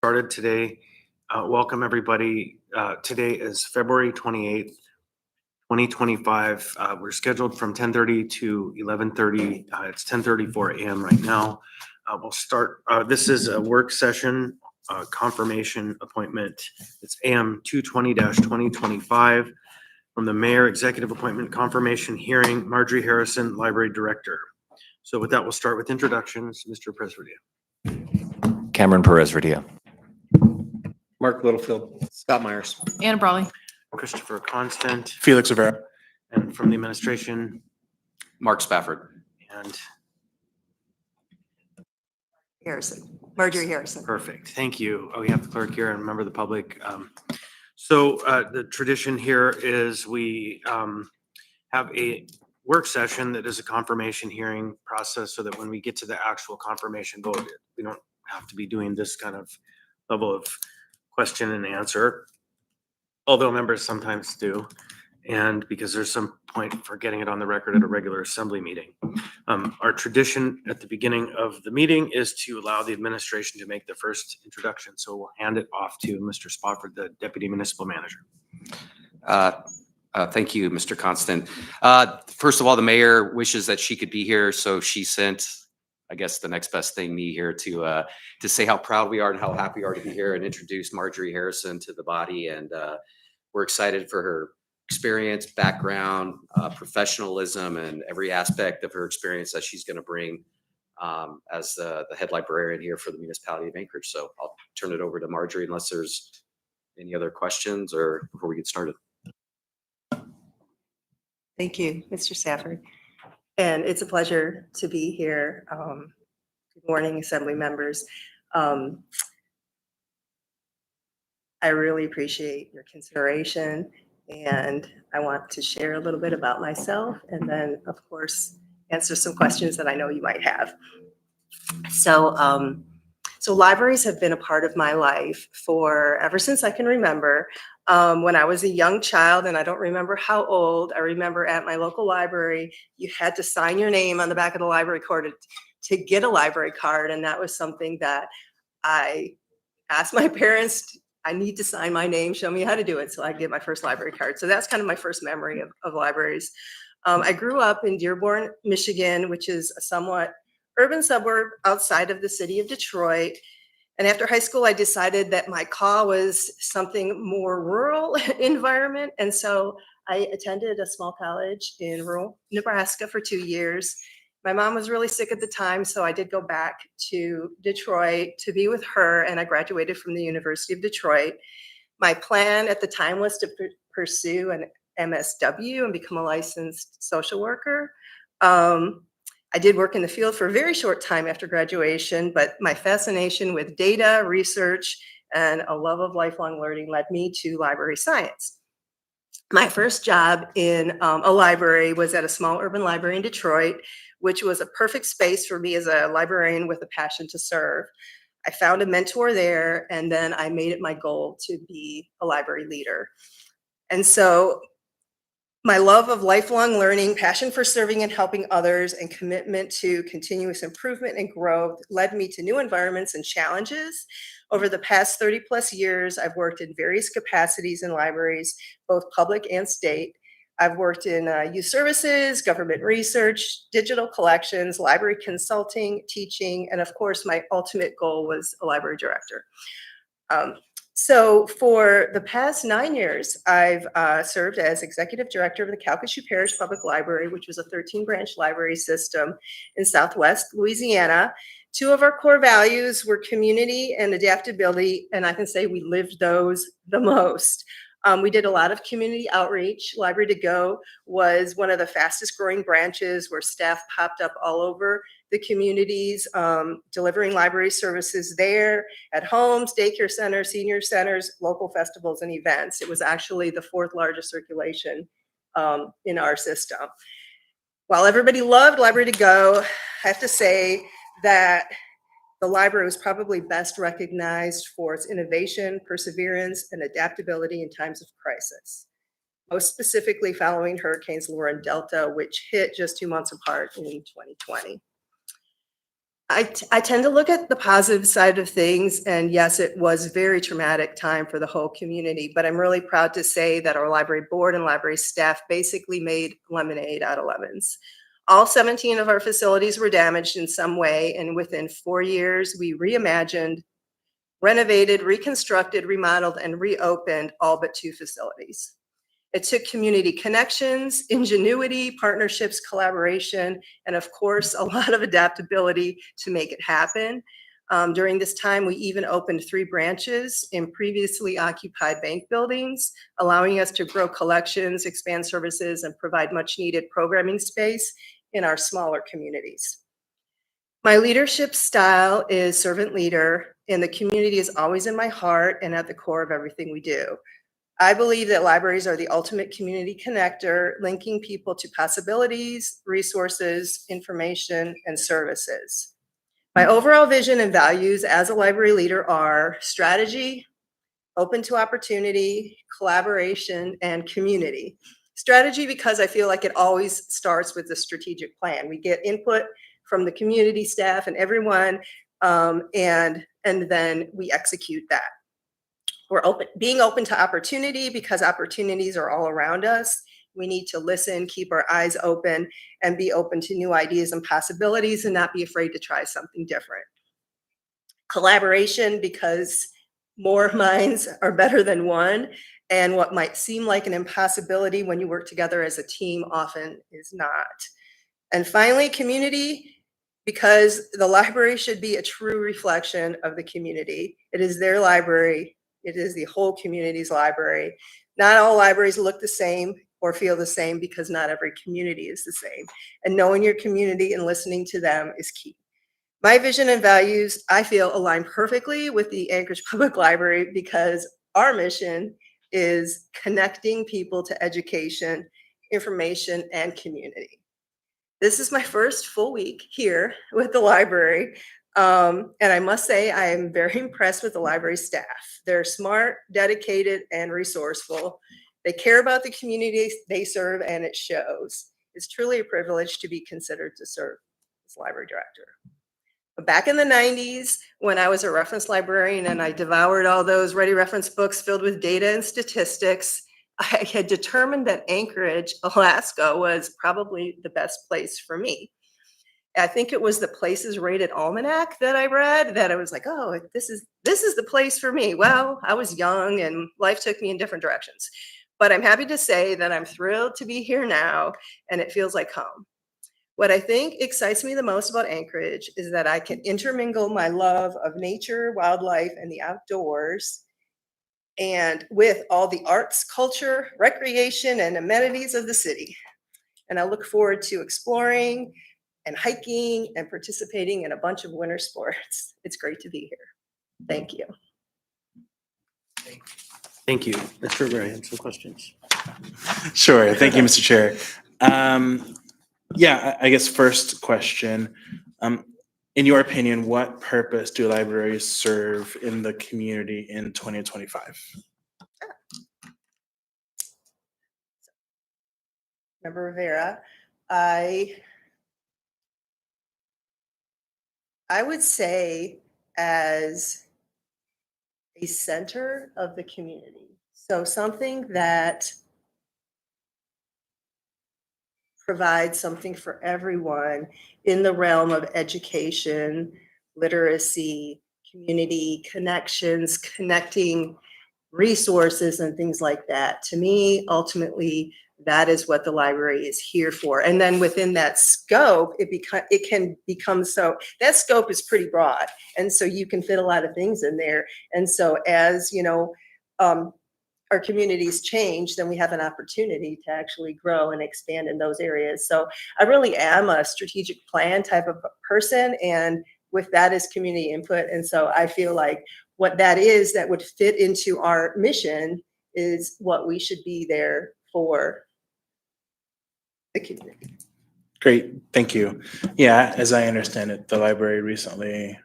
Started today. Welcome everybody. Today is February 28th, 2025. We're scheduled from 10:30 to 11:30. It's 10:34 a.m. right now. We'll start. This is a work session confirmation appointment. It's AM 220-2025 from the mayor, executive appointment confirmation hearing, Marjorie Harrison, library director. So with that, we'll start with introductions. Mr. Perez-Verdia. Cameron Perez-Verdia. Mark Littlefield. Scott Myers. Anna Brawley. Christopher Constant. Felix Rivera. And from the administration. Mark Spafford. And Marjorie Harrison. perfect. Thank you. We have the clerk here and a member of the public. So the tradition here is we have a work session that is a confirmation hearing process so that when we get to the actual confirmation vote, we don't have to be doing this kind of level of question and answer, although members sometimes do, and because there's some point for getting it on the record at a regular assembly meeting. Our tradition at the beginning of the meeting is to allow the administration to make the first introduction. So we'll hand it off to Mr. Spofford, the Deputy Municipal Manager. Thank you, Mr. Constant. First of all, the mayor wishes that she could be here, so she sent, I guess, the next best thing, me here to say how proud we are and how happy we are to be here and introduce Marjorie Harrison to the body. And we're excited for her experience, background, professionalism, and every aspect of her experience that she's going to bring as the head librarian here for the municipality of Anchorage. So I'll turn it over to Marjorie unless there's any other questions or before we get started. Thank you, Mr. Stafford. And it's a pleasure to be here. Good morning, Assembly members. I really appreciate your consideration, and I want to share a little bit about myself and then, of course, answer some questions that I know you might have. So libraries have been a part of my life ever since I can remember. When I was a young child, and I don't remember how old, I remember at my local library, you had to sign your name on the back of the library card to get a library card. And that was something that I asked my parents, I need to sign my name, show me how to do it so I get my first library card. So that's kind of my first memory of libraries. I grew up in Dearborn, Michigan, which is a somewhat urban suburb outside of the city of Detroit. And after high school, I decided that my call was something more rural environment. And so I attended a small college in rural Nebraska for 2 years. My mom was really sick at the time, so I did go back to Detroit to be with her, and I graduated from the University of Detroit. My plan at the time was to pursue an MSW and become a licensed social worker. I did work in the field for a very short time after graduation, but my fascination with data, research, and a love of lifelong learning led me to library science. My first job in a library was at a small urban library in Detroit, which was a perfect space for me as a librarian with a passion to serve. I found a mentor there, and then I made it my goal to be a library leader. And so my love of lifelong learning, passion for serving and helping others, and commitment to continuous improvement and growth led me to new environments and challenges. Over the past 30 plus years, I've worked in various capacities in libraries, both public and state. I've worked in youth services, government research, digital collections, library consulting, teaching, and of course, my ultimate goal was a library director. So for the past 9 years, I've served as executive director of the Calcasieu Parish Public Library, which was a 13-branch library system in Southwest Louisiana. Two of our core values were community and adaptability, and I can say we lived those the most. We did a lot of community outreach. Library to Go was one of the fastest growing branches where staff popped up all over the communities, delivering library services there, at homes, daycare centers, senior centers, local festivals and events. It was actually the 4th largest circulation in our system. While everybody loved Library to Go, I have to say that the library was probably best recognized for its innovation, perseverance, and adaptability in times of crisis, most specifically following Hurricanes Laura and Delta, which hit just 2 months apart in 2020. I tend to look at the positive side of things, and yes, it was a very traumatic time for the whole community, but I'm really proud to say that our library board and library staff basically made lemonade out of lemons. All 17 of our facilities were damaged in some way, and within 4 years, we reimagined, renovated, reconstructed, remodeled, and reopened all but 2 facilities. It took community connections, ingenuity, partnerships, collaboration, and of course, a lot of adaptability to make it happen. During this time, we even opened 3 branches in previously occupied bank buildings, allowing us to grow collections, expand services, and provide much needed programming space in our smaller communities. My leadership style is servant leader, and the community is always in my heart and at the core of everything we do. I believe that libraries are the ultimate community connector, linking people to possibilities, resources, information, and services. My overall vision and values as a library leader are strategy, open to opportunity, collaboration, and community. Strategy, because I feel like it always starts with the strategic plan. We get input from the community staff and everyone, and then we execute that. We're being open to opportunity because opportunities are all around us. We need to listen, keep our eyes open, and be open to new ideas and possibilities and not be afraid to try something different. Collaboration, because more minds are better than one, and what might seem like an impossibility when you work together as a team often is not. And finally, community, because the library should be a true reflection of the community. It is their library. It is the whole community's library. Not all libraries look the same or feel the same because not every community is the same. And knowing your community and listening to them is key. My vision and values, I feel, align perfectly with the Anchorage Public Library because our mission is connecting people to education, information, and community. This is my first full week here with the library. And I must say, I am very impressed with the library staff. They're smart, dedicated, and resourceful. They care about the communities they serve, and it shows. It's truly a privilege to be considered to serve as library director. But back in the 90s, when I was a reference librarian and I devoured all those ready reference books filled with data and statistics, I had determined that Anchorage, Alaska was probably the best place for me. I think it was the Places Rated Almanac that I read that I was like, oh, this is the place for me. Well, I was young and life took me in different directions. But I'm happy to say that I'm thrilled to be here now and it feels like home. What I think excites me the most about Anchorage is that I can intermingle my love of nature, wildlife, and the outdoors, and with all the arts, culture, recreation, and amenities of the city. And I look forward to exploring and hiking and participating in a bunch of winter sports. It's great to be here. Thank you. Thank you. Mr. Ryan, some questions. Sure. Thank you, Mr. Chair. Yeah, I guess first question. In your opinion, what purpose do libraries serve in the community in 2025? Member Rivera, I would say as a center of the community. So something that provides something for everyone in the realm of education, literacy, community connections, connecting resources and things like that. To me, ultimately, that is what the library is here for. And then within that scope, it can become so, that scope is pretty broad. And so you can fit a lot of things in there. And so as, you know, our communities change, then we have an opportunity to actually grow and expand in those areas. So I really am a strategic plan type of person. And with that is community input. And so I feel like what that is that would fit into our mission is what we should be there for the community. Great, thank you. Yeah, as I understand it, the library recently,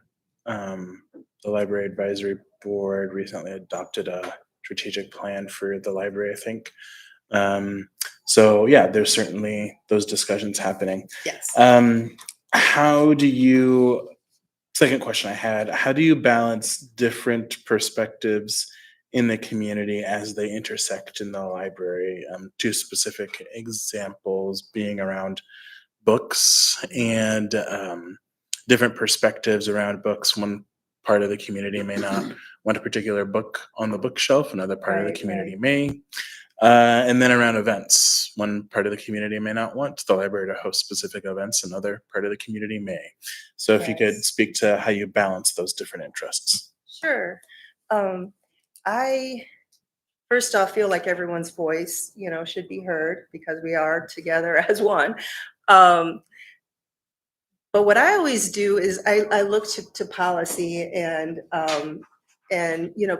the Library Advisory Board recently adopted a strategic plan for the library, I think. So yeah, there's certainly those discussions happening. Yes. How do you second question I had, how do you balance different perspectives in the community as they intersect in the library? Two specific examples being around books and different perspectives around books. One part of the community may not want a particular book on the bookshelf, another part of the Right, community right. may. And then around events, one part of the community may not want the library to host specific events, another part of the community may. So if you could Yes. speak to how you balance those different interests. Sure. I first off feel like everyone's voice, should be heard because we are together as one. Um, but what I always do is I look to policy and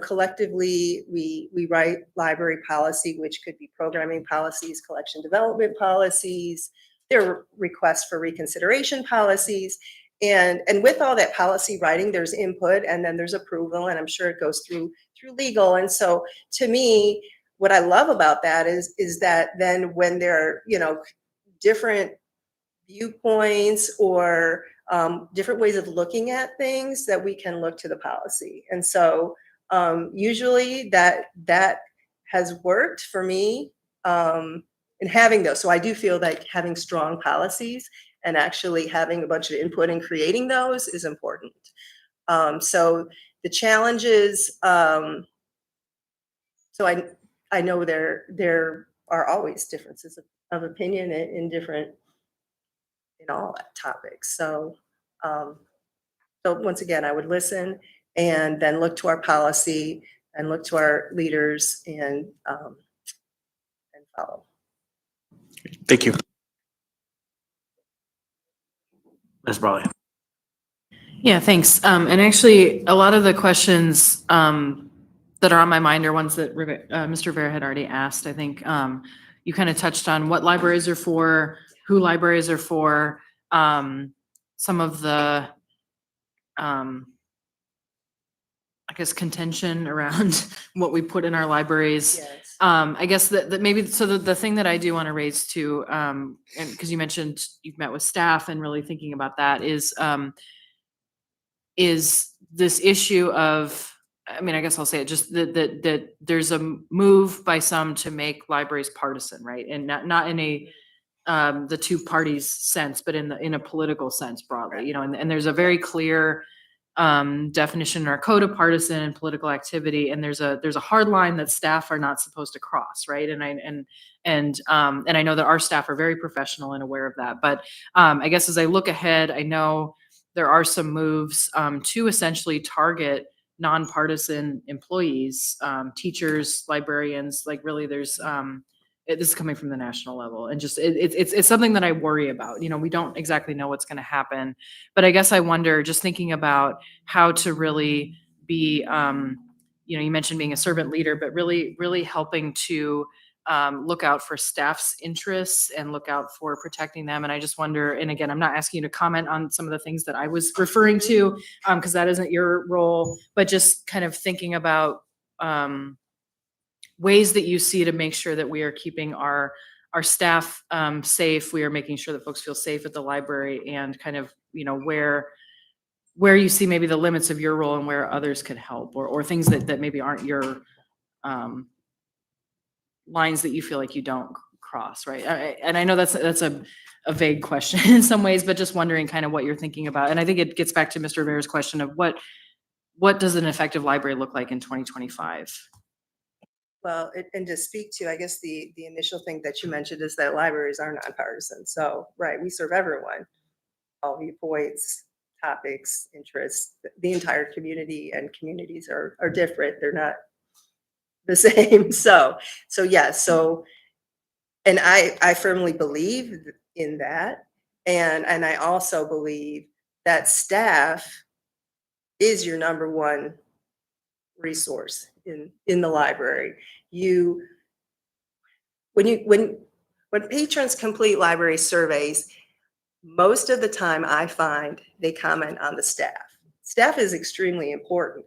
collectively we write library policy, which could be programming policies, collection development policies, there are requests for reconsideration policies. And with all that policy writing, there's input and then there's approval, and I'm sure it goes through legal. And so to me, what I love about that is that then when there are, different viewpoints or different ways of looking at things, that we can look to the policy. And so usually that has worked for me in having those. So I do feel like having strong policies and actually having a bunch of input and creating those is important. So the challenges, so I know there are always differences of opinion in all topics. So once again, I would listen and then look to our policy and look to our leaders and follow. Thank you. Ms. Brawley. Yeah, thanks. And actually, a lot of the questions that are on my mind are ones that Mr. Vera had already asked. I think you kind of touched on what libraries are for, who libraries are for, some of the, I guess, contention around what we put in our libraries. Yes. I guess that maybe, so the thing that I do want to raise too, and because you mentioned you've met with staff and really thinking about that is this issue of, I mean, I guess I'll say it, just that there's a move by some to make libraries partisan, right? And not in a the two parties sense, but in a political sense broadly, and there's a very clear definition in our code of partisan and political activity, and there's a hard line that staff are not supposed to cross, right? And I know that our staff are very professional and aware of that, but I guess as I look ahead, I know there are some moves to essentially target nonpartisan employees, teachers, librarians, like really there's this is coming from the national level, and just it's something that I worry about. We don't exactly know what's going to happen, but I guess I wonder, just thinking about how to really be, you mentioned being a servant leader, but really helping to look out for staff's interests and look out for protecting them. And I just wonder, and again, I'm not asking you to comment on some of the things that I was referring to, because that isn't your role, but just kind of thinking about ways that you see to make sure that we are keeping our staff safe. We are making sure that folks feel safe at the library, and kind of, where you see maybe the limits of your role and where others could help, or things that maybe aren't your lines that you feel like you don't cross, right? And I know that's a vague question in some ways, but just wondering kind of what you're thinking about. And I think it gets back to Mr. Rivera's question of what does an effective library look like in 2025? Well, and to speak to, I guess the initial thing that you mentioned is that libraries are nonpartisan. So, right, we serve everyone, all viewpoints, topics, interests, the entire community, and communities are different. They're not the same. So yes. So, and I firmly believe in that, and I also believe that staff is your number one resource in the library. When patrons complete library surveys, most of the time I find they comment on the staff. Staff is extremely important.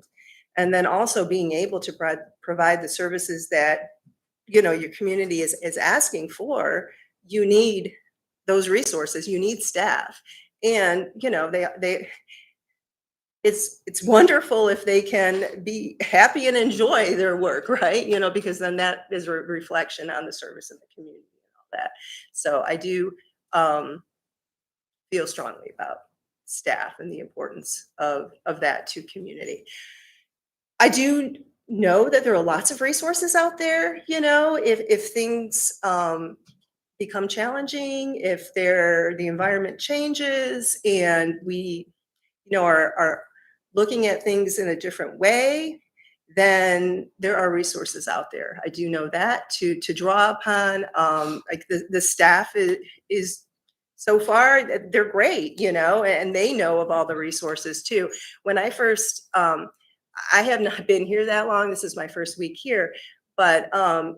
And then also being able to provide the services that your community is asking for, you need those resources, you need staff. And they it's wonderful if they can be happy and enjoy their work, right? You know, because then that is a reflection on the service in the community and all that. So I do feel strongly about staff and the importance of that to community. I do know that there are lots of resources out there, you know, if things become challenging, if the environment changes and we, you know, are looking at things in a different way, then there are resources out there. I do know that to draw upon. Like the staff is so far they're great, you know, and they know of all the resources too. When I first, I have not been here that long. This is my first week here, but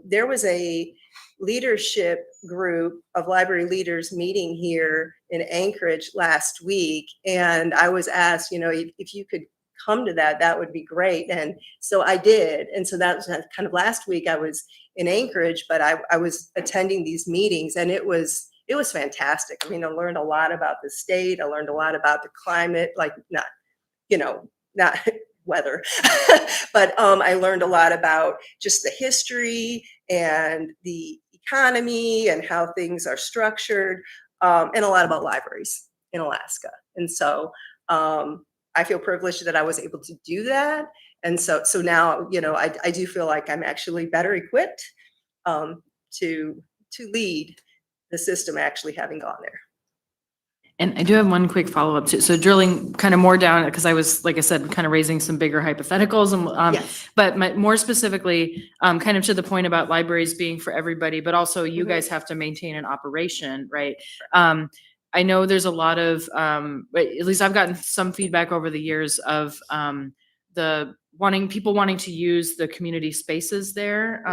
there was a leadership group of library leaders meeting here in Anchorage last week. And I was asked, you know, if you could come to that, that would be great. And so I did. And so that was kind of last week I was in Anchorage, but I was attending these meetings and it was fantastic. I mean, I learned a lot about the state. I learned a lot about the climate, like not, you know, not weather, but I learned a lot about just the history and the economy and how things are structured, and a lot about libraries in Alaska. And so I feel privileged that I was able to do that. And so now, you know, I do feel like I'm actually better equipped to lead the system actually having gone there. And I do have one quick follow-up too. So drilling kind of more down, because I was, like I said, kind of raising some bigger hypotheticals and, Yes. but more specifically, kind of to the point about libraries being for everybody, but also you guys have to maintain an operation, right? I know there's a lot of, at least I've gotten some feedback over the years of people wanting to use the community spaces there.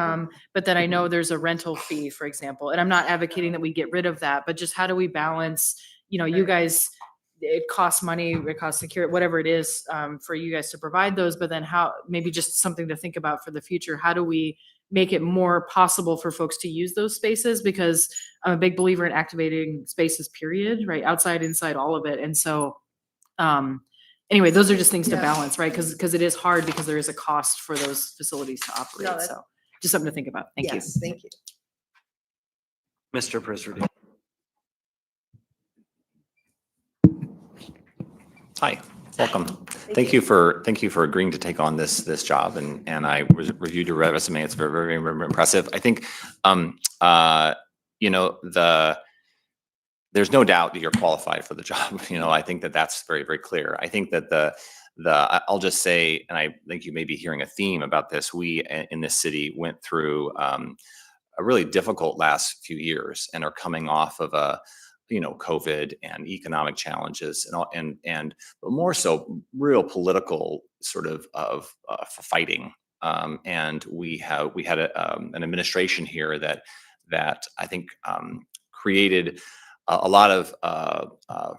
But then I know there's a rental fee, for example, and I'm not advocating that we get rid of that, but just how do we balance, you know, you guys, it costs money, it costs security, whatever it is, for you guys to provide those, but then how, maybe just something to think about for the future. How do we make it more possible for folks to use those spaces? Because I'm a big believer in activating spaces, period, right? Outside, inside, all of it. And so, anyway, those are just things to Yeah. balance, right? Because it is hard because there is a cost for those facilities to No, operate. that's- So just something to think about. Thank you. Yes, thank you. Mr. Prisrudi. Hi, welcome. Thank you for agreeing to take on this job, and I reviewed your resume. It's very impressive. I think you know, there's no doubt that you're qualified for the job. You know, I think that's very clear. I think that I'll just say, and I think you may be hearing a theme about this. We in this city went through a really difficult last few years and are coming off of COVID and economic challenges and but more so real political sort of fighting. And we had an administration here that I think created a lot of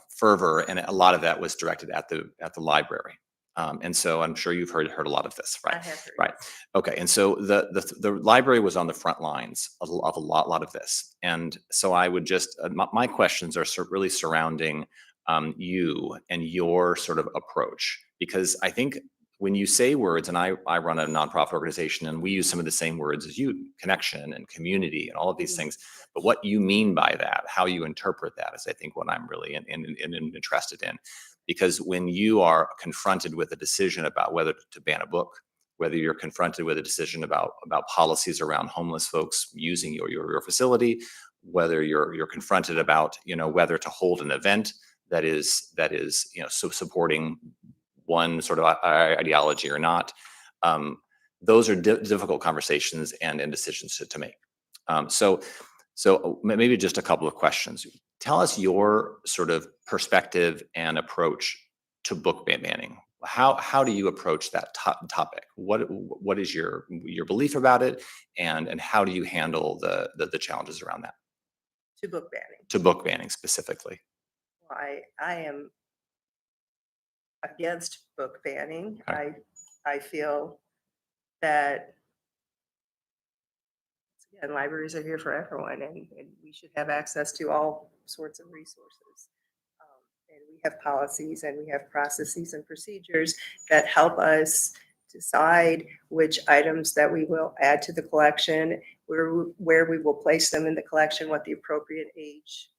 fervor, and a lot of that was directed at the library. And so I'm sure you've heard a lot of this, I right? have heard. Right. Okay. And so the library was on the front lines of a lot of this. And so I would just, my questions are really surrounding you and your sort of approach, because I think when you say words, and I run a nonprofit organization and we use some of the same words as you, connection and community and all of these things, but what you mean by that, how you interpret that is, I think, what I'm really interested in. Because when you are confronted with a decision about whether to ban a book, whether you're confronted with a decision about policies around homeless folks using your facility, whether you're confronted about whether to hold an event that is so supporting one sort of ideology or not, those are difficult conversations and decisions to make. So maybe just a couple of questions. Tell us your sort of perspective and approach to book banning. How do you approach that topic? What is your belief about it, and how do you handle the challenges around that? To book banning. To book banning specifically. Well, I am against book banning. Okay. I feel that, again, libraries are here for everyone, and we should have access to all sorts of resources. and we have policies and we have processes and procedures that help us decide which items that we will add to the collection, where we will place them in the collection, what the appropriate age,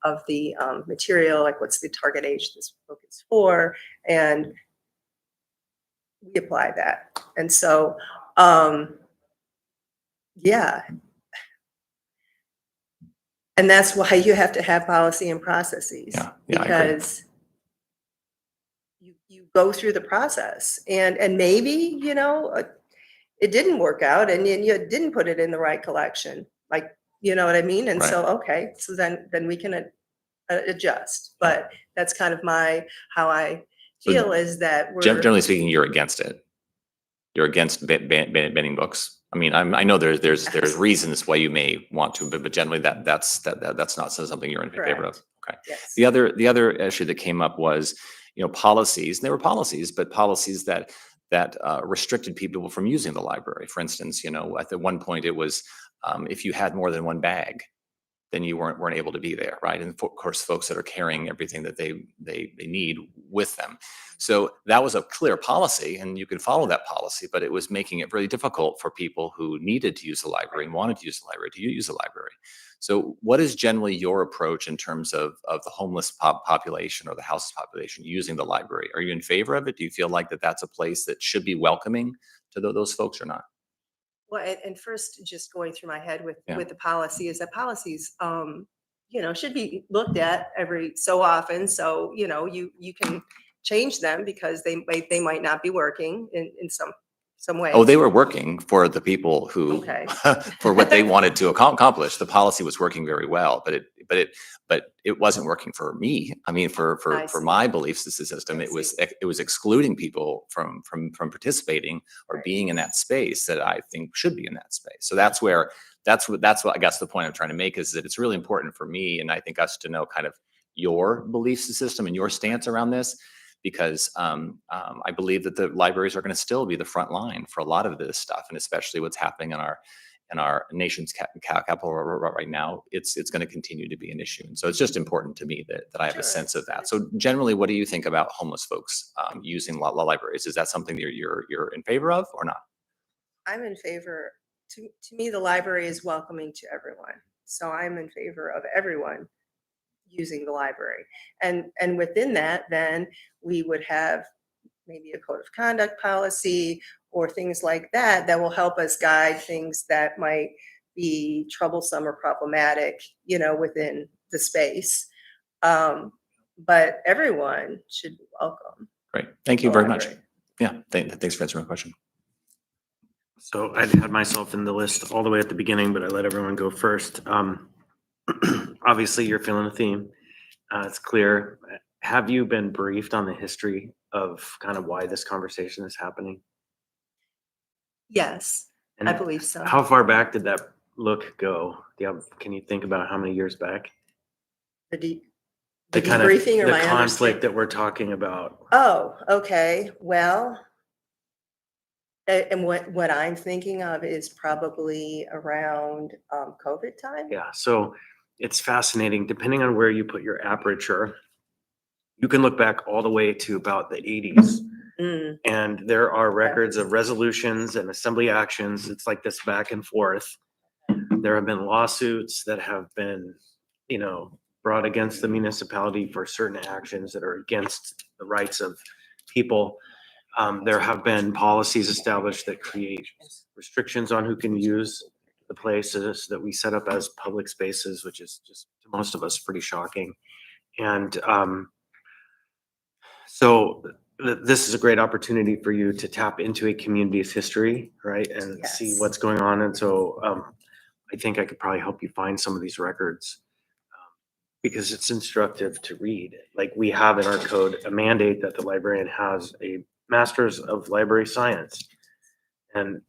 of the material, like what's the target age this book is for, and we apply that. And so, yeah. And that's why you have to have policy and processes. Yeah, I agree. Because you go through the process and maybe, it didn't work out and you didn't put it in the right collection. Like, you know what I mean? And Right. so, okay, so then we can adjust. But that's kind of how I feel is that we're. Generally speaking, you're against it. You're against banning books. I mean, I know there's reasons why you may want to, but generally that's not something you're in favor of. Correct. Okay. Yes. The other issue that came up was, policies. And there were policies, but policies that restricted people from using the library. For instance, at one point it was if you had more than one bag, then you weren't able to be there, right? And of course, folks that are carrying everything that they need with them. So that was a clear policy, and you could follow that policy, but it was making it really difficult for people who needed to use the library and wanted to use the library to use the library. So what is generally your approach in terms of the homeless population or the house population using the library? Are you in favor of it? Do you feel like that's a place that should be welcoming to those folks or not? Well, and first, just going through my head with Yeah. the policy is that policies, should be looked at every so often. So, you can change them because they might not be working in some way. Oh, they were working for the people who, Okay. for what they wanted to accomplish. The policy was working very well, but it wasn't working for me. I mean, for I see. my belief system, I it was excluding people from participating or Right. being in that space that I think should be in that space. So that's what I guess the point I'm trying to make is that it's really important for me, and I think us to know kind of your belief system and your stance around this. Because I believe that the libraries are going to still be the front line for a lot of this stuff, and especially what's happening in our nation's capital right now. It's going to continue to be an issue, and so it's just important to me that I have a Sure. sense of that. So generally, what do you think about homeless folks using libraries? Is that something that you're in favor of or not? I'm in favor. To me, the library is welcoming to everyone. So I'm in favor of everyone using the library. And within that, then we would have maybe a code of conduct policy or things like that will help us guide things that might be troublesome or problematic, within the space. But everyone should be welcome. Great, thank you the very much. library. Yeah, thanks for answering my question. So I had myself in the list all the way at the beginning, but I let everyone go first. Obviously, you're feeling the theme. It's clear. Have you been briefed on the history of kind of why this conversation is happening? Yes, And I believe so. how far back did that look go? Can you think about how many years back? The kind of debriefing or the my conflict understanding? that we're talking about. Oh, okay. Well, and what I'm thinking of is probably around COVID time. Yeah, so it's fascinating. Depending on where you put your aperture, you can look back all the way to about the 80s. Mm, And there are records of resolutions and assembly actions. It's like this back and forth. There have been lawsuits that have been, brought against the municipality for certain actions that are against the rights of people. There have been policies established that create restrictions on who can use the places that we set up as public spaces, which is just to most of us pretty shocking. And so this is a great opportunity for you to tap into a community's history, right? And see Yes. what's going on. And so I think I could probably help you find some of these records because it's instructive to read. Like we have in our code a mandate that the librarian has a master's of library science. And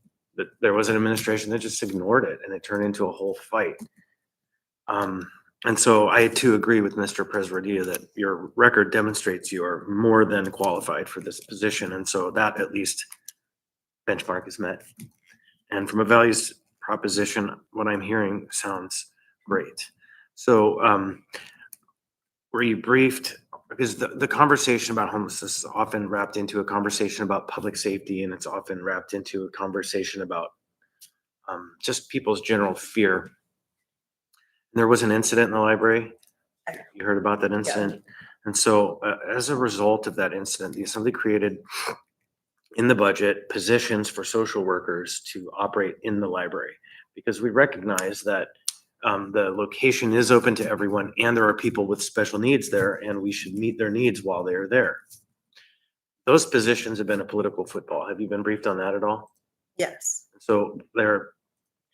there was an administration that just ignored it and it turned into a whole fight. And so I too agree with Mr. Presradia that your record demonstrates you are more than qualified for this position. And so that at least benchmark is met. And from a values proposition, what I'm hearing sounds great. So were you briefed because the conversation about homelessness is often wrapped into a conversation about public safety, and it's often wrapped into a conversation about just people's general fear. There was an incident in the library. You heard about that incident? And so as a result of that incident, the Assembly created in the budget positions for social workers to operate in the library, because we recognize that the location is open to everyone and there are people with special needs there, and we should meet their needs while they're there. Those positions have been a political football. Have you been briefed on that at all? Yes. So they're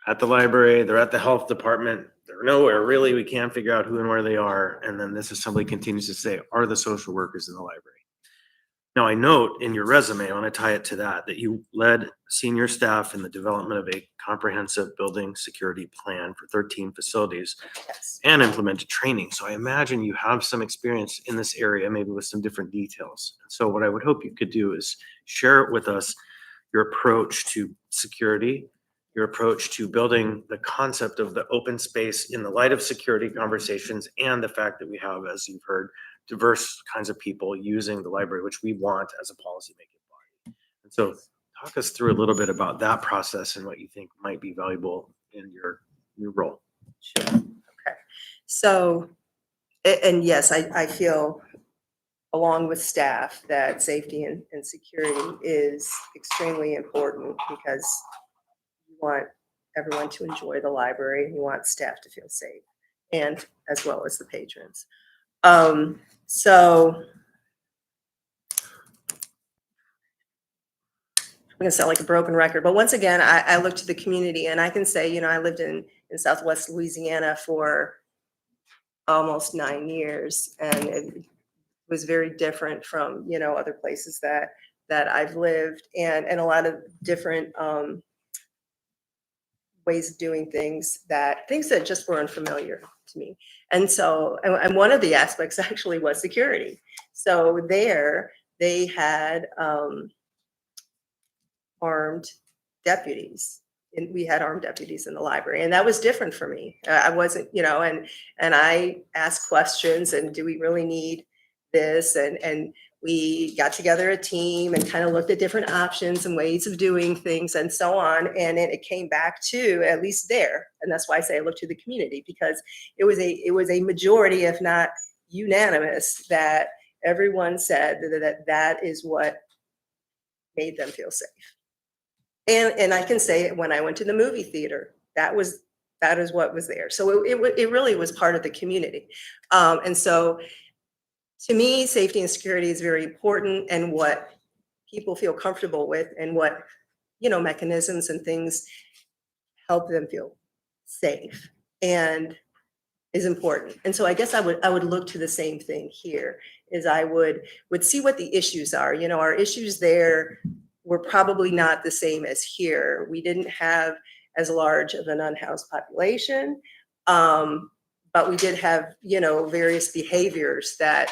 at the library, they're at the health department, they're nowhere really. We can't figure out who and where they are. And then this assembly continues to say, are the social workers in the library? Now, I note in your resume, I want to tie it to that you led senior staff in the development of a comprehensive building security plan for 13 facilities Yes. and implemented training. So I imagine you have some experience in this area, maybe with some different details. So what I would hope you could do is share with us your approach to security, your approach to building the concept of the open space in the light of security conversations, and the fact that we have, as you've heard, diverse kinds of people using the library, which we want as a policymaking body. And so talk us through a little bit about that process and what you think might be valuable in your new role. Sure. Okay. So, and yes, I feel along with staff that safety and security is extremely important, because you want everyone to enjoy the library and you want staff to feel safe, and as well as the patrons. So I'm going to sound like a broken record, but once again, I look to the community, and I can say, you know, I lived in Southwest Louisiana for almost 9 years, and it was very different from, you know, other places that I've lived, and a lot of different ways of doing things that just were unfamiliar to me. And so, and one of the aspects actually was security. So there they had armed deputies, and we had armed deputies in the library, and that was different for me. I wasn't, you know, and I asked questions, and do we really need this? And we got together a team and kind of looked at different options and ways of doing things and so on. And it came back to, at least there, and that's why I say I look to the community, because it was a majority, if not unanimous, that everyone said that is what made them feel safe. And I can say, when I went to the movie theater, that is what was there. So it really was part of the community. And so to me, safety and security is very important, and what people feel comfortable with, and what, you know, mechanisms and things help them feel safe and is important. And so I guess I would look to the same thing here, is I would see what the issues are. You know, our issues there were probably not the same as here. We didn't have as large of an unhoused population, but we did have, you know, various behaviors that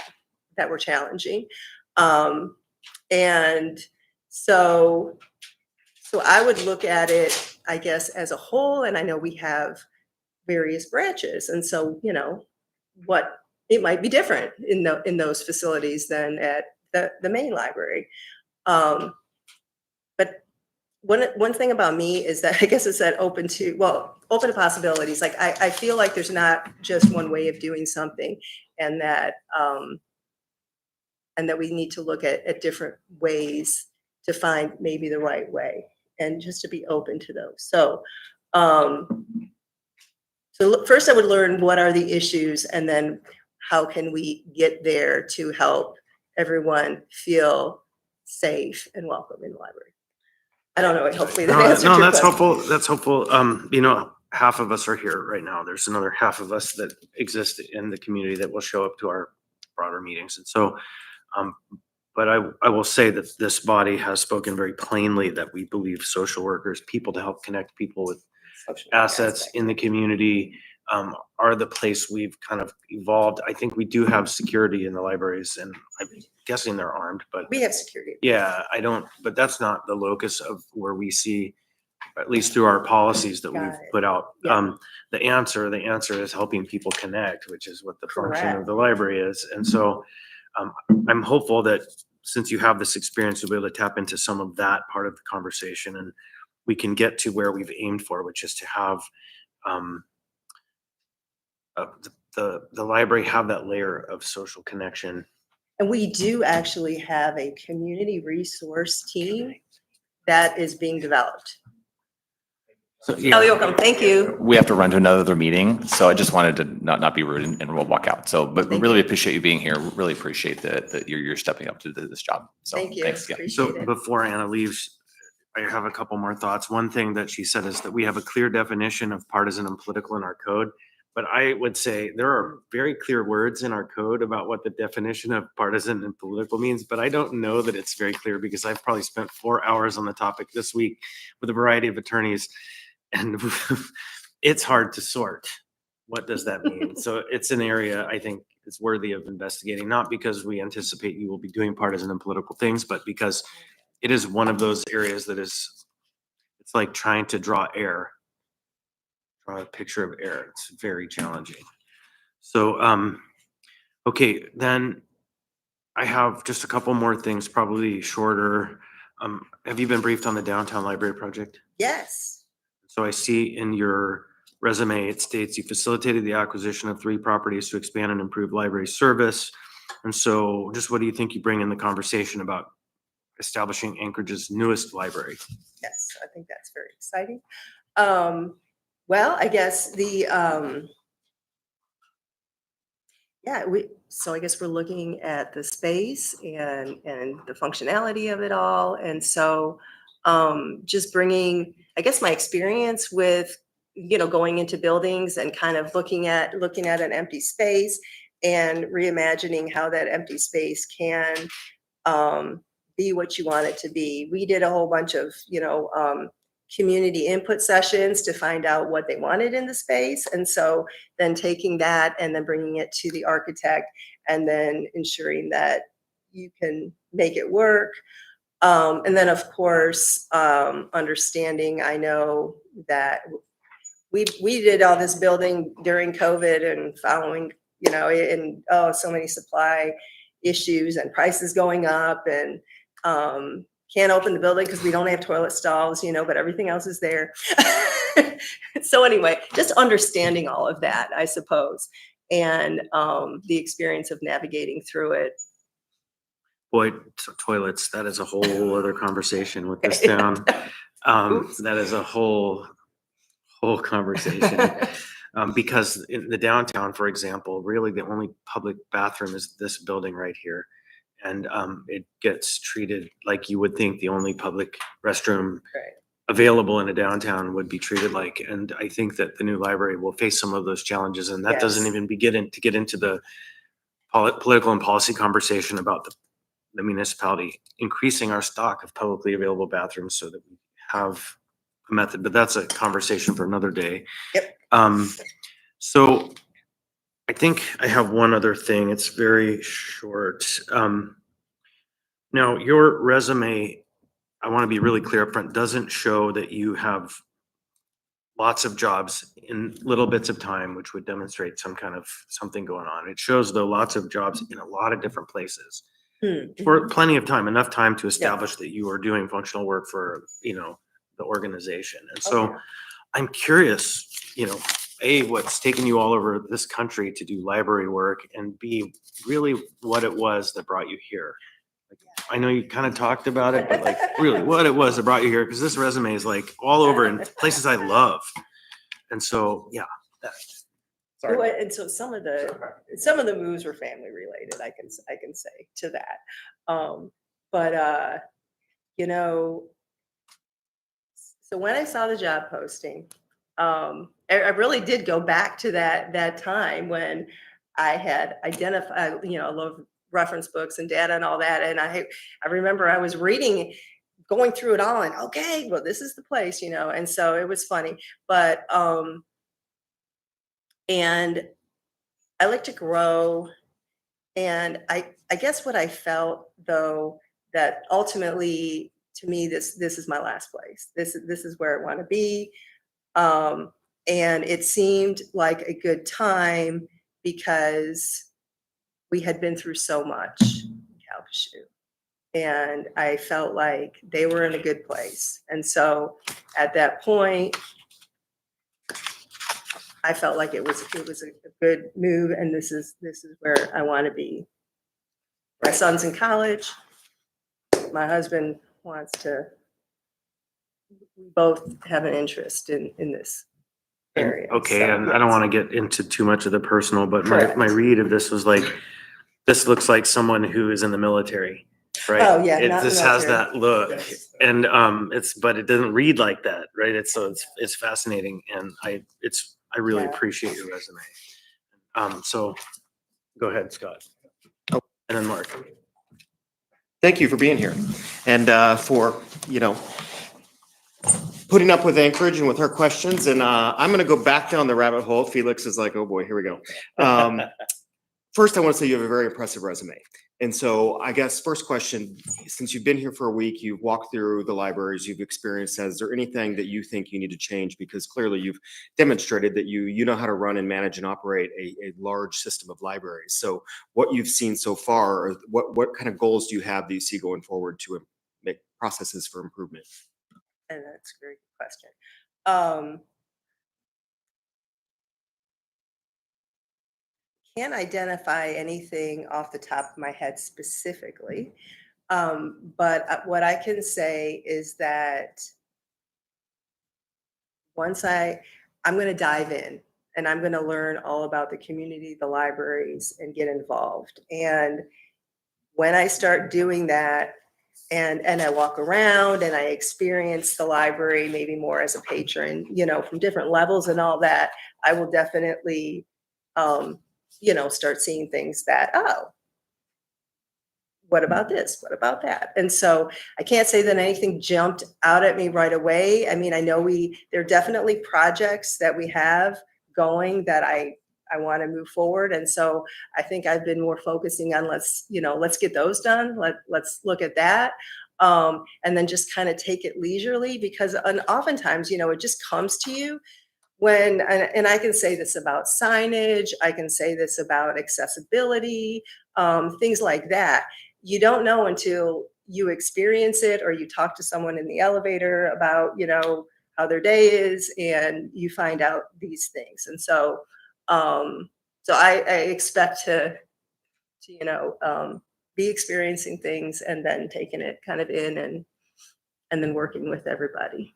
were challenging. And so I would look at it, I guess, as a whole, and I know we have various branches. And so, you know, what it might be different in those facilities than at the main library. But one thing about me is that, I guess it's that open to possibilities. Like I feel like there's not just one way of doing something, and that we need to look at different ways to find maybe the right way, and just to be open to those. So, so first I would learn what are the issues, and then how can we get there to help everyone feel safe and welcome in the library. I don't know, hopefully that answered your that's question. helpful. That's helpful. You know, half of us are here right now. There's another half of us that exist in the community that will show up to our broader meetings. And so, but I will say that this body has spoken very plainly that we believe social workers, people to help connect people with Social assets aspect. in the community, are the place we've kind of evolved. I think we do have security in the libraries, and I'm guessing they're armed, but We have security. yeah, but that's not the locus of where we see, at least through our policies that Got we've it. put out. Yeah. The answer is helping people connect, which is what the function of Correct. the library is. And so I'm hopeful that since you have this experience, you'll be able to tap into some of that part of the conversation, and we can get to where we've aimed for, which is to have um, the library have that layer of social connection. And we do actually have a community resource team that is being developed. So, Oh, you're welcome. Thank you. We have to run to another meeting, so I just wanted to not be rude and we'll walk out. So, but we Thank really you. appreciate you being here. Really appreciate that you're stepping up to this job. So Thank you. thanks. Yeah. Appreciate So it. before Anna leaves, I have a couple more thoughts. One thing that she said is that we have a clear definition of partisan and political in our code. But I would say there are very clear words in our code about what the definition of partisan and political means, but I don't know that it's very clear because I've probably spent 4 hours on the topic this week with a variety of attorneys, and it's hard to sort. What does that mean? So it's an area I think is worthy of investigating, not because we anticipate you will be doing partisan and political things, but because it is one of those areas that is, it's like trying to draw a picture of air. It's very challenging. So, okay, then I have just a couple more things, probably shorter. Have you been briefed on the downtown library project? Yes. So I see in your resume, it states you facilitated the acquisition of 3 properties to expand and improve library service. And so just what do you think you bring in the conversation about establishing Anchorage's newest library? Yes, I think that's very exciting. Well, I guess I guess we're looking at the space and the functionality of it all. And so just bringing, I guess, my experience with, going into buildings and kind of looking at an empty space and reimagining how that empty space can be what you want it to be. We did a whole bunch of, community input sessions to find out what they wanted in the space. And so then taking that and then bringing it to the architect and then ensuring that you can make it work. And then of course, understanding, I know that we did all this building during COVID and following, so many supply issues and prices going up, and can't open the building because we don't have toilet stalls, but everything else is there. So anyway, just understanding all of that, I suppose, and the experience of navigating through it. Boy, toilets, that is a whole other conversation with this town. Oops. That is a whole conversation. Because in the downtown, for example, really the only public bathroom is this building right here. And it gets treated like you would think the only public restroom Right. available in a downtown would be treated like. And I think that the new library will face some of those challenges. And that doesn't Yes. even begin to get into the political and policy conversation about the municipality increasing our stock of publicly available bathrooms so that we have a method. But that's a conversation for another day. Yep. So I think I have one other thing. It's very short. Now, your resume, I want to be really clear up front, doesn't show that you have lots of jobs in little bits of time, which would demonstrate some kind of something going on. It shows, though, lots of jobs in a lot of different places for plenty of time, enough time to establish that you are doing functional work for, the organization. And so Okay. I'm curious, A, what's taken you all over this country to do library work, and B, really what it was that brought you here. Like, I know you kind of talked about it, but like really what it was that brought you here, because this resume is like all over in places I love. And so, yeah. Well, and so some of the moves were family related, I can say to that. So when I saw the job posting, I really did go back to that time when I had identified, I love reference books and data and all that. And I remember I was reading, going through it all, and okay, well, this is the place, and so it was funny. But and I like to grow. And I guess what I felt, though, that ultimately to me, this is my last place. This is where I want to be. And it seemed like a good time because we had been through so much in Calcasieu. And I felt like they were in a good place. And so at that point, I felt like it was a good move, and this is where I want to be. My son's in college. My husband wants to. We both have an interest in this area. Okay, so, and I don't yes. want to get into too much of the personal, but Correct. my read of this was like, this looks like someone who is in the military, right? Oh, yeah, not This has military. that look, Yes. and but it doesn't read like that, right? It's fascinating, and I really Yeah. appreciate your resume. So go ahead, Scott. Oh. And then Mark. Thank you for being here and for, putting up with Anchorage and with her questions. And I'm going to go back down the rabbit hole. Felix is like, oh boy, here we go. First, I want to say you have a very impressive resume. And so I guess first question, since you've been here for a week, you've walked through the libraries, you've experienced, is there anything that you think you need to change? Because clearly you've demonstrated that you know how to run and manage and operate a large system of libraries. So what you've seen so far, or what kind of goals do you have that you see going forward to make processes for improvement? And that's a great question. Can't identify anything off the top of my head specifically, but what I can say is that once I'm going to dive in and I'm going to learn all about the community, the libraries, and get involved. And when I start doing that, and I walk around and I experience the library maybe more as a patron, from different levels and all that, I will definitely, start seeing things that, oh, what about this? What about that? And so I can't say that anything jumped out at me right away. I mean, I know there are definitely projects that we have going that I want to move forward. And so I think I've been more focusing on let's get those done. Let's look at that. And then just kind of take it leisurely, because oftentimes, it just comes to you when, and I can say this about signage, I can say this about accessibility, things like that. You don't know until you experience it or you talk to someone in the elevator about, how their day is, and you find out these things. And so, I expect to be experiencing things and then taking it kind of in and then working with everybody.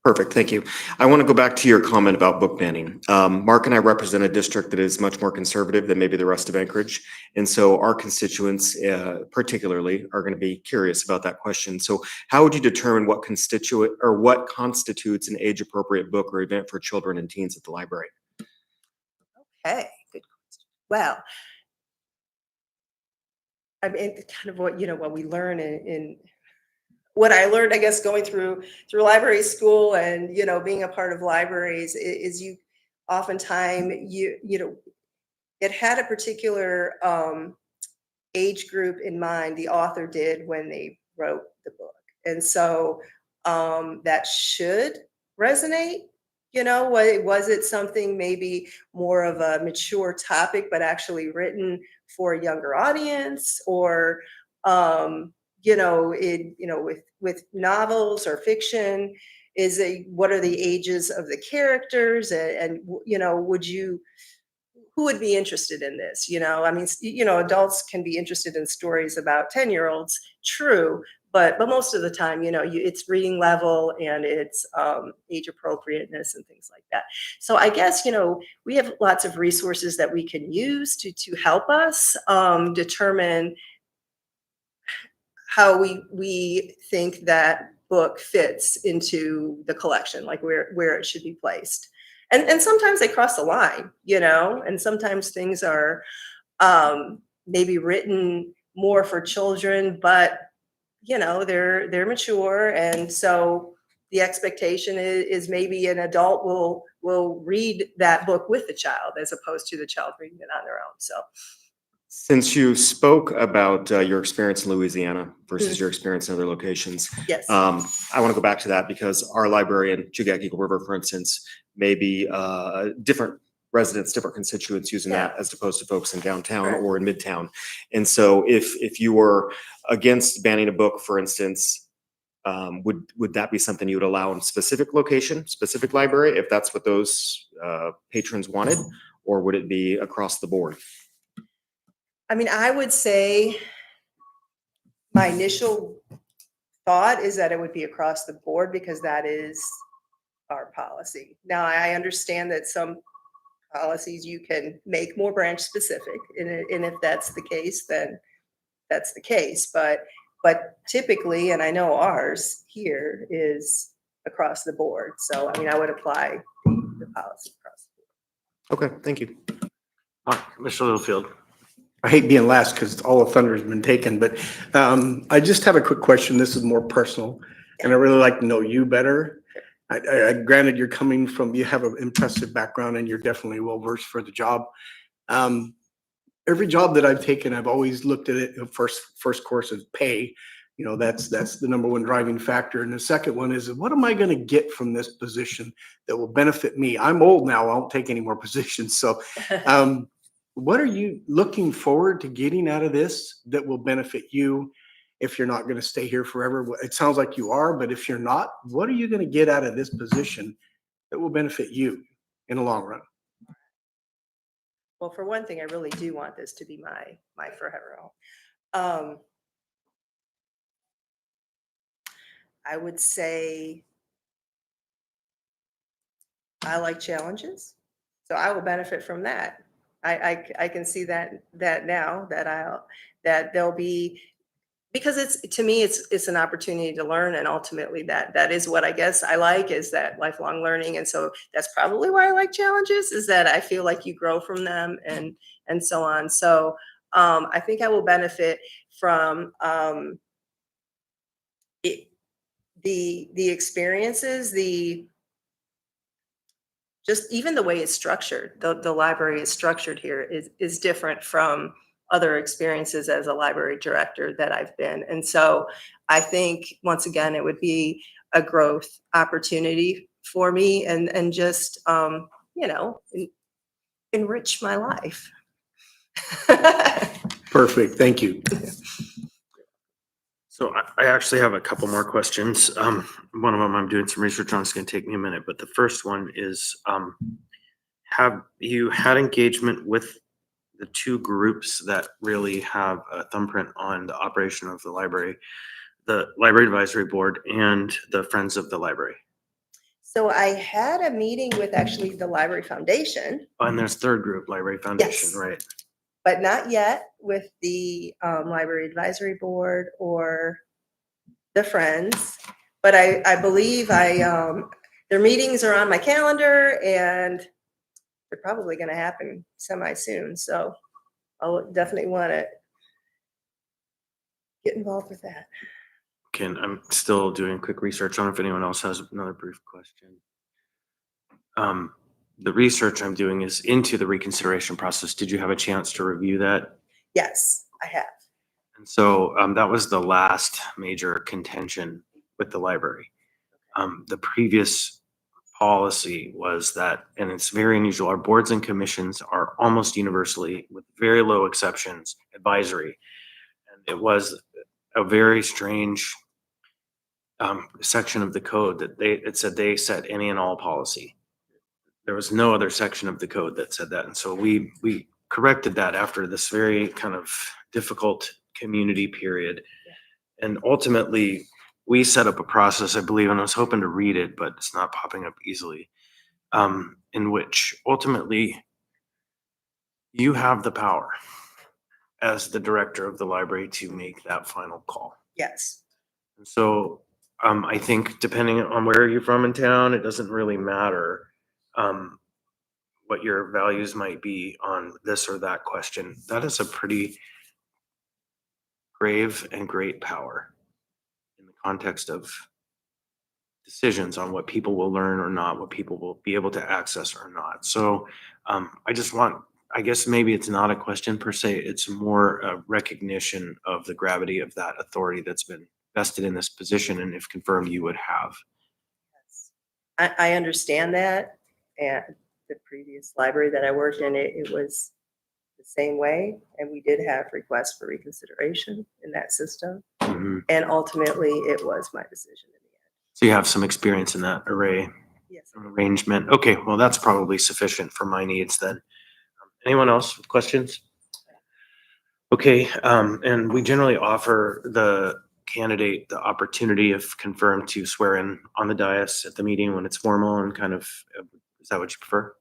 Perfect, thank you. I want to go back to your comment about book banning. Mark and I represent a district that is much more conservative than maybe the rest of Anchorage. And so our constituents particularly are going to be curious about that question. So how would you determine what constitutes an age-appropriate book or event for children and teens at the library? Okay, good question. Well, I mean, kind of what we learn in what I learned, I guess, going through library school and, being a part of libraries is you oftentimes, it had a particular age group in mind, the author did when they wrote the book. And so that should resonate. Was it something maybe more of a mature topic, but actually written for a younger audience, or with novels or fiction, what are the ages of the characters, and who would be interested in this? I mean, adults can be interested in stories about 10-year-olds, true, but most of the time, it's reading level and it's age appropriateness and things like that. So I guess, we have lots of resources that we can use to help us determine how we think that book fits into the collection, like where it should be placed. And sometimes they cross the line, and sometimes things are maybe written more for children, but they're mature, and so the expectation is maybe an adult will read that book with the child as opposed to the child reading it on their own. So Since you spoke about your experience in Louisiana versus your experience in other locations, yes. I want to go back to that because our library in Chugach Eagle River, for instance, may be different residents, different constituents using that as opposed to folks in downtown Correct. or in midtown. And so if you were against banning a book, for instance, would that be something you would allow in specific location, specific library, if that's what those patrons wanted? Or would it be across the board? I mean, I would say my initial thought is that it would be across the board because that is our policy. Now, I understand that some policies you can make more branch specific, and if that's the case, then that's the case. But typically, and I know ours here is across the board. So, I mean, I would apply the policy across the board. Okay, thank you. Mr. Littlefield. I hate being last because all the thunder's been taken, but I just have a quick question. This is more personal, and I really like to know you better. I granted you have an impressive background and you're definitely well versed for the job. Every job that I've taken, I've always looked at it. First course is pay. You know, that's the number one driving factor. And the second one is, what am I going to get from this position that will benefit me? I'm old now. I won't take any more positions. So what are you looking forward to getting out of this that will benefit you if you're not going to stay here forever? It sounds like you are, but if you're not, what are you going to get out of this position that will benefit you in the long run? Well, for one thing, I really do want this to be my forever home. I would say I like challenges, so I will benefit from that. I can see that now that there'll be, because to me it's an opportunity to learn, and ultimately that is what I guess I like, is that lifelong learning. And so that's probably why I like challenges, is that I feel like you grow from them and so on. So I think I will benefit from the experiences, just even the way it's structured. The library is structured here is different from other experiences as a library director that I've been. And so I think, once again, it would be a growth opportunity for me, and just, enrich my life. Perfect. Thank you. So I actually have a couple more questions. One of them I'm doing some research on. It's going to take me a minute, but the first one is, have you had engagement with the two groups that really have a thumbprint on the operation of the library advisory board and the Friends of the Library? So I had a meeting with actually the Library Foundation, And there's third group, Library Foundation, Yes. right? but not yet with the Library Advisory Board or the Friends. But I believe their meetings are on my calendar, and they're probably going to happen semi-soon. So I'll definitely want to get involved with that. I'm still doing quick research on if anyone else has another brief question. The research I'm doing is into the reconsideration process. Did you have a chance to review that? Yes, I have. And so that was the last major contention with the library. The previous policy was that, and it's very unusual, our boards and commissions are almost universally, with very low exceptions, advisory. And it was a very strange section of the code that it said they set any and all policy. There was no other section of the code that said that. And so we corrected that after this very kind of difficult community period. And ultimately, we set up a process, I believe, and I was hoping to read it, but it's not popping up easily, in which ultimately you have the power as the director of the library to make that final call. Yes. And so I think depending on where you're from in town, it doesn't really matter what your values might be on this or that question. That is a pretty grave and great power in the context of decisions on what people will learn or not, what people will be able to access or not. So I guess maybe it's not a question per se, it's more a recognition of the gravity of that authority that's been vested in this position, and if confirmed, you would have. I understand that, and the previous library that I worked in, it was the same way. And we did have requests for reconsideration in that system. Mhm. And ultimately, it was my decision in the end. So you have some experience in that array Yes. arrangement. Okay, well, that's probably sufficient for my needs then. Anyone else with questions? Okay, and we generally offer the candidate the opportunity, if confirmed, to swear in on the dais at the meeting when it's formal and kind of, is that what you prefer?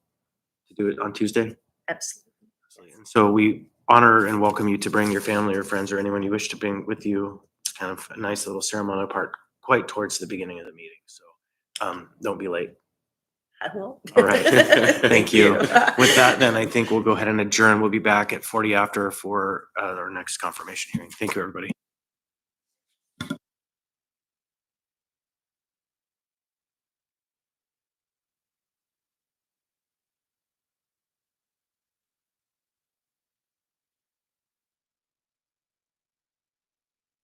To do it on Tuesday? Absolutely. And so we honor and welcome you to bring your family or friends or anyone you wish to bring with you. It's kind of a nice little ceremonial part quite towards the beginning of the meeting. So don't be late. I will. All right. Thank you. With that, then I think we'll go ahead and adjourn. We'll be back at 40 after for our next confirmation hearing. Thank you, everybody.